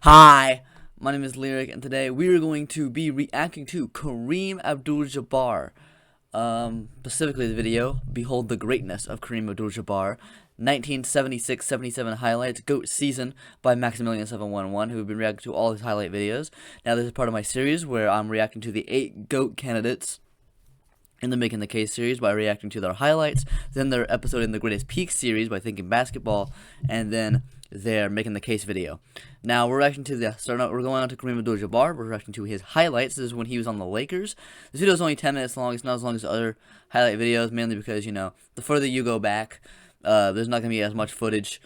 Hi, my name is Lyric, and today we are going to be reacting to Kareem Abdul-Jabbar. Specifically the video, Behold the Greatness of Kareem Abdul-Jabbar, 1976-77 highlights, GOAT season by Maximilian711, who have been reacting to all his highlight videos. Now this is part of my series where I'm reacting to the 8 GOAT candidates in the Making the Case series by reacting to their highlights, then their episode in the Greatest Peaks series by Thinking Basketball, and then their Making the Case video. Now we're reacting to we're going on to Kareem Abdul-Jabbar. We're reacting to his highlights. This is when he was on the Lakers. This video is only 10 minutes long. It's not as long as other highlight videos, mainly because, you know, the further you go back, there's not going to be as much footage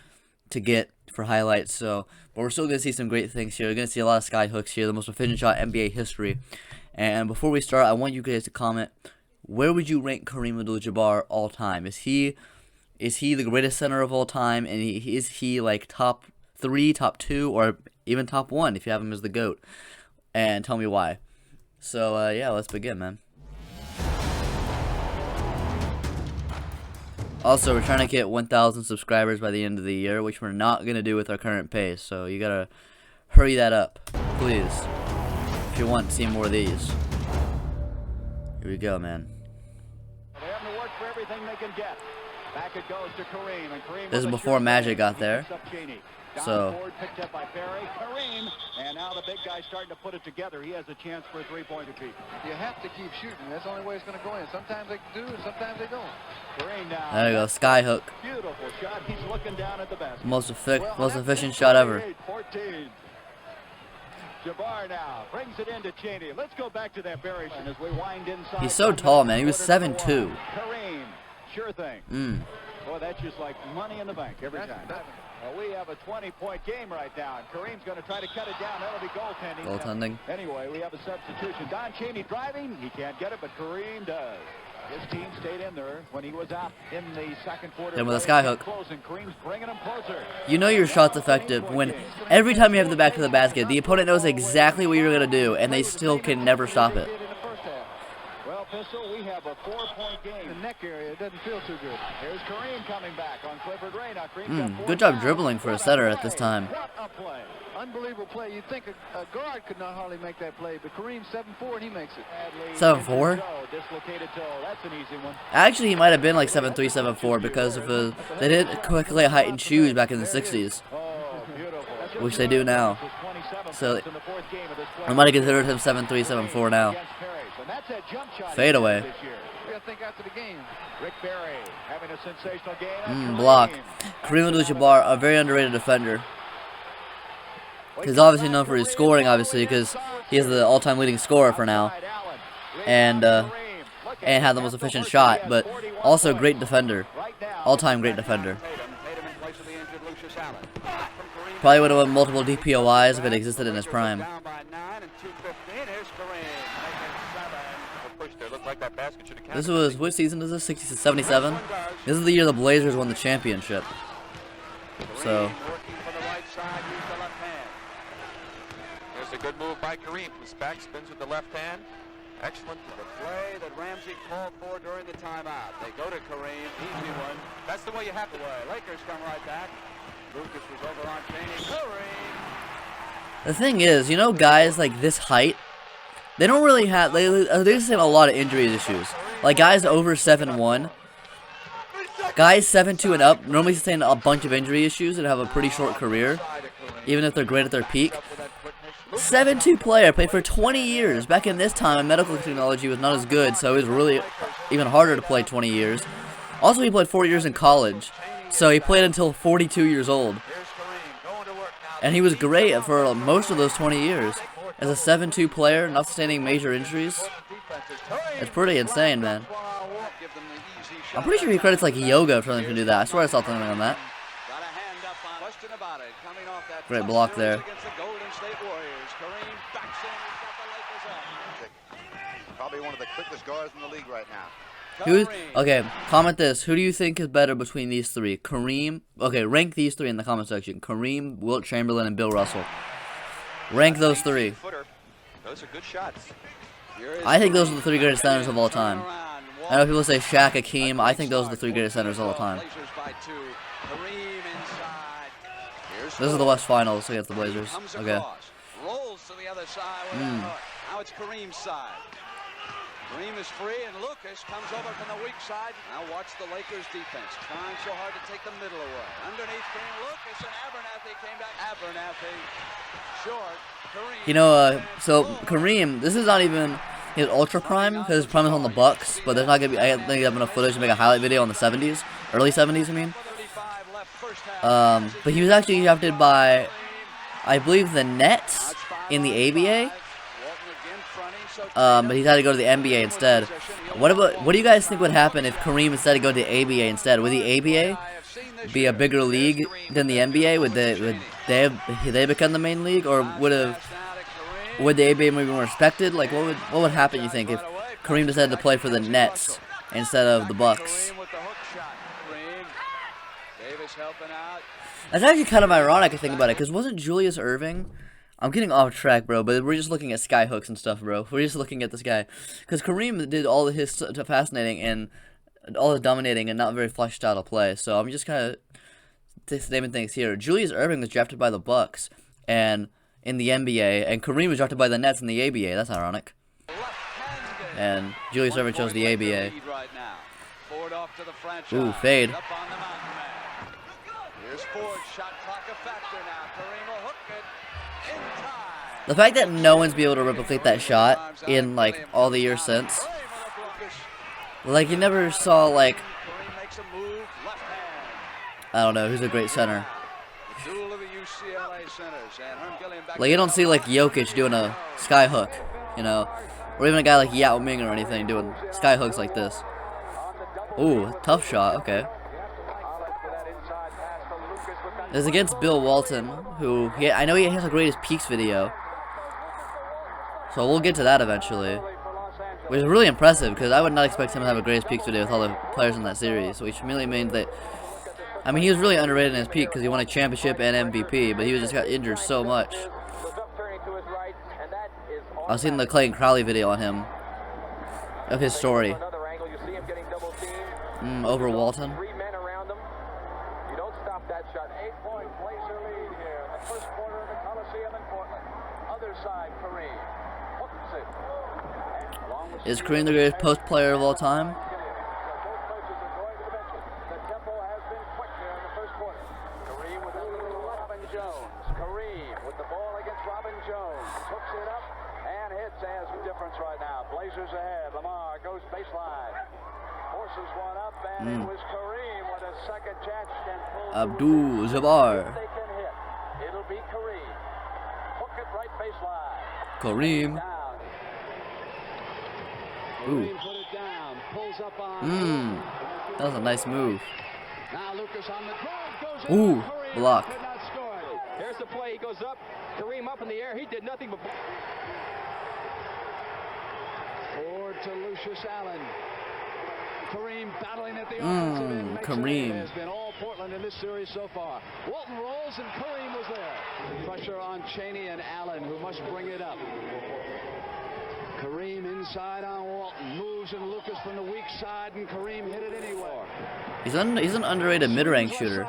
to get for highlights. But we're still going to see some great things here. We're going to see a lot of skyhooks here, the most efficient shot in NBA history. And before we start, I want you guys to comment, where would you rank Kareem Abdul-Jabbar all time? Is he the greatest center of all time, and is he like top 3, top 2, or even top 1 if you have him as the GOAT? And tell me why. So yeah, let's begin, man. Also, we're trying to get 1,000 subscribers by the end of the year, which we're not gonna do with our current pace. So you gotta hurry that up, please, if you want to see more of these. Here we go, man. They have to work for everything they can get. Back it goes to Kareem, and Kareem this is before Magic got there. So picked up by Barry. Kareem, and now the big guy's starting to put it together. He has a chance for a three-pointer peak. You have to keep shooting. That's the only way it's going to go in. Sometimes they do, and sometimes they don't. Kareem now. There you go, skyhook. Beautiful shot. He's looking down at the basket. Most efficient shot ever. 14. Jabbar now brings it into Cheney. Let's go back to that Barry as we wind inside. He's so tall, man. He was 7'2". Kareem, sure thing. Boy, that's just like money in the bank every time. We have a 20-point game right now. Kareem's going to try to cut it down. That'll be goaltending. Goaltending. Anyway, we have a substitution. Don Cheney driving. He can't get it, but Kareem does. His team stayed in there when he was out in the second quarter. Then with a skyhook. Kareem's bringing him closer. You know your shot's effective when every time you have the back of the basket, the opponent knows exactly what you're going to do, and they still can never stop it. Well, Pistol, we have a 4-point game. The neck area, it doesn't feel too good. Here's Kareem coming back on Clifford Ray. Now, good job dribbling for a setter at this time. What a play. Unbelievable play. You'd think a guard could not hardly make that play, but Kareem's 7'4", and he makes it. 7'4"? Dislocated toe. That's an easy one. Actually, he might have been like 7'3", 7'4", because of they didn't quickly height in shoes back in the 60s. Which they do now. So I might have considered him 7'3", 7'4" now. Fade away. Block. Kareem Abdul-Jabbar, a very underrated defender. He's obviously known for his scoring, obviously, because he is the all-time leading scorer for now, and had the most efficient shot, but also a great defender, all-time great defender. Probably would have won multiple DPOIs if it existed in his prime. This was, what season is this? 77? This is the year the Blazers won the championship. So. There's a good move by Kareem. His back spins with the left hand. Excellent. The play that Ramsey called for during the timeout. They go to Kareem. Easy one. That's the way you have to play. Lakers come right back. Lucas was over on Cheney. Kareem. The thing is, you know, guys like this height, they don't really have, they sustain a lot of injury issues. Like guys over 7'1", guys 7'2" and up normally sustain a bunch of injury issues and have a pretty short career, even if they're great at their peak. 7'2" player played for 20 years. Back in this time, medical technology was not as good, so it was really even harder to play 20 years. Also, he played 4 years in college, so he played until 42 years old. And he was great for most of those 20 years. As a 7'2" player, not sustaining major injuries, it's pretty insane, man. I'm pretty sure he credits like yoga for them to do that. I swear I saw something on that. Great block there. Probably one of the quickest guards in the league right now. Okay, comment this. Who do you think is better between these three? Kareem. Okay, rank these three in the comment section. Kareem, Wilt Chamberlain, and Bill Russell. Rank those three. Those are good shots. I think those are the 3 greatest centers of all time. I know people say Shaq, Hakeem. I think those are the 3 greatest centers of all time. This is the West Finals against the Blazers. Okay. Rolls to the other side with that hook. Now it's Kareem's side. Kareem is free, and Lucas comes over from the weak side. Now watch the Lakers defense, trying so hard to take the middle away. Underneath Kareem, Lucas, and Abernathy came back. Abernathy, short. Kareem. You know, so Kareem, this is not even his ultra prime, because his prime is on the Bucks, but there's not gonna be. I don't think they have enough footage to make a highlight video on the 70s, early 70s, I mean. But he was actually drafted by, I believe, the Nets in the ABA. But he's had to go to the NBA instead. What do you guys think would happen if Kareem instead of go to ABA instead? Would the ABA be a bigger league than the NBA? Would they become the main league, or would the ABA be more respected? Like, what would happen, you think, if Kareem decided to play for the Nets instead of the Bucks? That's actually kind of ironic to think about it, because wasn't Julius Erving? I'm getting off track, bro, but we're just looking at skyhooks and stuff, bro. We're just looking at this guy. Because Kareem did all of his fascinating and all the dominating and not very flashy style of play. So I'm just kind of naming things here. Julius Erving was drafted by the Bucks and in the NBA, and Kareem was drafted by the Nets in the ABA. That's ironic. And Julius Erving chose the ABA. Ooh, fade. The fact that no one's been able to replicate that shot in, like, all the years since. Like, you never saw, like, I don't know, who's a great center. Like, you don't see, like, Jokic doing a skyhook, you know. Or even a guy like Yao Ming or anything doing skyhooks like this. Ooh, tough shot, okay. It's against Bill Walton, who, I know he has the greatest peaks video. So we'll get to that eventually. Which is really impressive, because I would not expect him to have a greatest peaks video with all the players in that series. Which really means that, I mean, he was really underrated in his peak, because he won a championship and MVP, but he just got injured so much. I was seeing the Clayton Crowley video on him, of his story. Over Walton. Is Kareem the greatest post player of all time? Kareem with the ball against Robin Jones. Hooks it up and hits as difference right now. Blazers ahead. Lamar goes baseline. Forces one up, and it was Kareem with a second chance and pulls Abdul-Jabbar. they can hit. It'll be Kareem. Hook it right baseline. Kareem. Down. Ooh. Put it down. Pulls up on. That was a nice move. Now Lucas on the drive goes Ooh, Kareem block. could not score. Here's the play. He goes up. Kareem up in the air. He did nothing but. Forward to Lucius Allen. Kareem battling at the offensive end. Makes Kareem. it has been all Portland in this series so far. Walton rolls and Kareem was there. Pressure on Chaney and Allen, who must bring it up. Kareem inside on Walton. Moves and Lucas from the weak side, and Kareem hit it anywhere. He's an underrated mid-range shooter.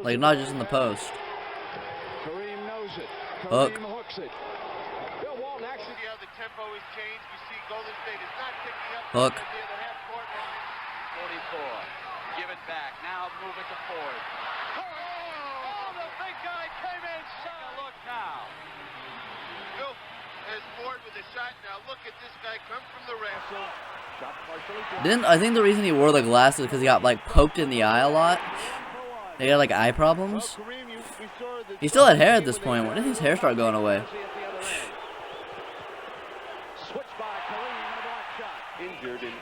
Like, not just in the post. Kareem knows it. Hook. Kareem hooks it. Bill Walton actually. See how the tempo has changed. You see Golden State is not picking up. Hook. Near the half court. 44. Give it back. Now move it to Ford. Oh, the big guy came in. Take a look now. Bill has Ford with a shot. Now look at this guy come from the rim. I think the reason he wore the glasses because he got like poked in the eye a lot. He had like eye problems. He still had hair at this point. When did his hair start going away? Switch by Kareem and a block shot. Injured and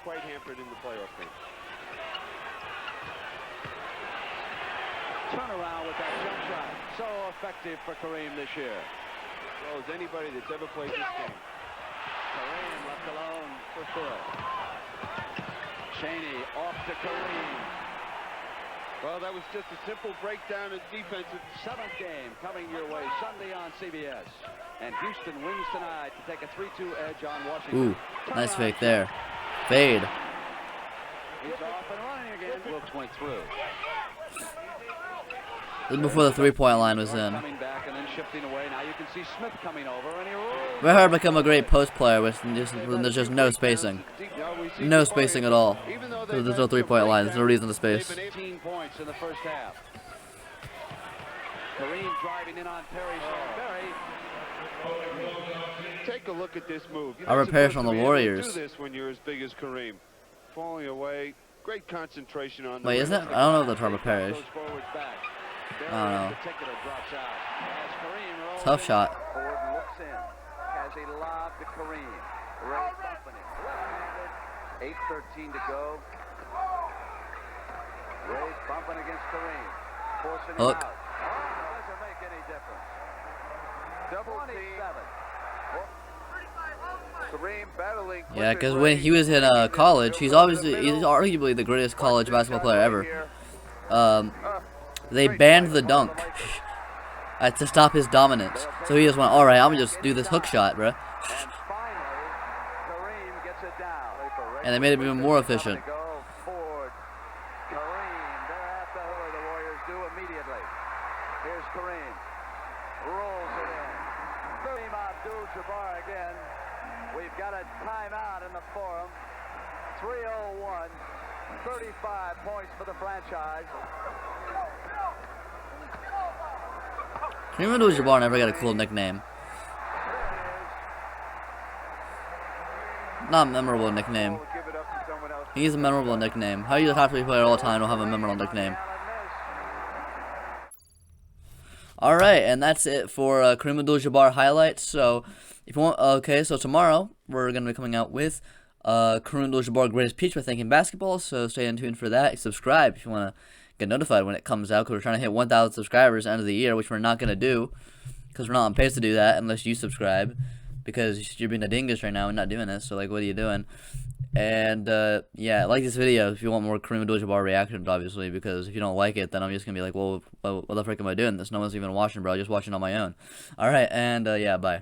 quite hampered in the playoff game. Turnaround with that jump shot. So effective for Kareem this year. As well as anybody that's ever played this game. Kareem left alone for Phil. Chaney off to Kareem. Well, that was just a simple breakdown of defensive. Seventh game coming your way Sunday on CBS. And Houston wins tonight to take a 3-2 edge on Washington. Ooh, nice fake there. Fade. He's off and running again. Wilkes went through. This is before the 3-point line was in. Coming back and then shifting away. Now you can see Smith coming over, and he rolls. Very hard to become a great post player when there's just no spacing. No spacing at all. So there's no 3-point line. There's no reason to space. 18 points in the first half. Kareem driving in on Perry. Take a look at this move. You're I not repair supposed from to the be able to Warriors. do this when you're as big as Kareem. Falling away. Great concentration on the Wait, isn't it? I don't know what the Tarver Parrish. Goes forwards back. I don't know. In particular drops out. As Kareem rolls Tough in, shot. Ford looks in. Has a lob to Kareem. Ray bumping it. Left-handed. 8:13 to go. Ray bumping against Kareem. Forcing him Hook. out. Doesn't make any difference. Double 27. Kareem battling. Yeah, because when he was in college, he's arguably the greatest college basketball player ever. They banned the dunk to stop his dominance. So he just went, all right, I'm gonna just do this hook shot, bruh. And finally, Kareem gets it down. And they made it even more efficient. Go Ford. Kareem, they're at the hooker. The Warriors do immediately. Here's Kareem. Rolls it in. Kareem Abdul-Jabbar again. We've got a timeout in the forum. 3:01. 35 points for the franchise. Kareem Abdul-Jabbar never got a cool nickname. Not a memorable nickname. Give it up to someone else. He needs a memorable nickname. How are you the top 3 player all the time don't have a memorable nickname? Alright, and that's it for Kareem Abdul-Jabbar highlights. So, if you want, okay, so tomorrow we're going to be coming out with Kareem Abdul-Jabbar Greatest Peach by Thinking Basketball. So, stay in tune for that. Subscribe if you want to get notified when it comes out, because we're trying to hit 1,000 subscribers at the end of the year, which we're not going to do, because we're not on pace to do that unless you subscribe, because you're being a dingus right now and not doing this. So, like, what are you doing? And, yeah, like this video if you want more Kareem Abdul-Jabbar reactions, obviously, because if you don't like it, then I'm just going to be like, well, what the frick am I doing this? No one's even watching, bro. I'm just watching on my own. Alright, and, yeah, bye.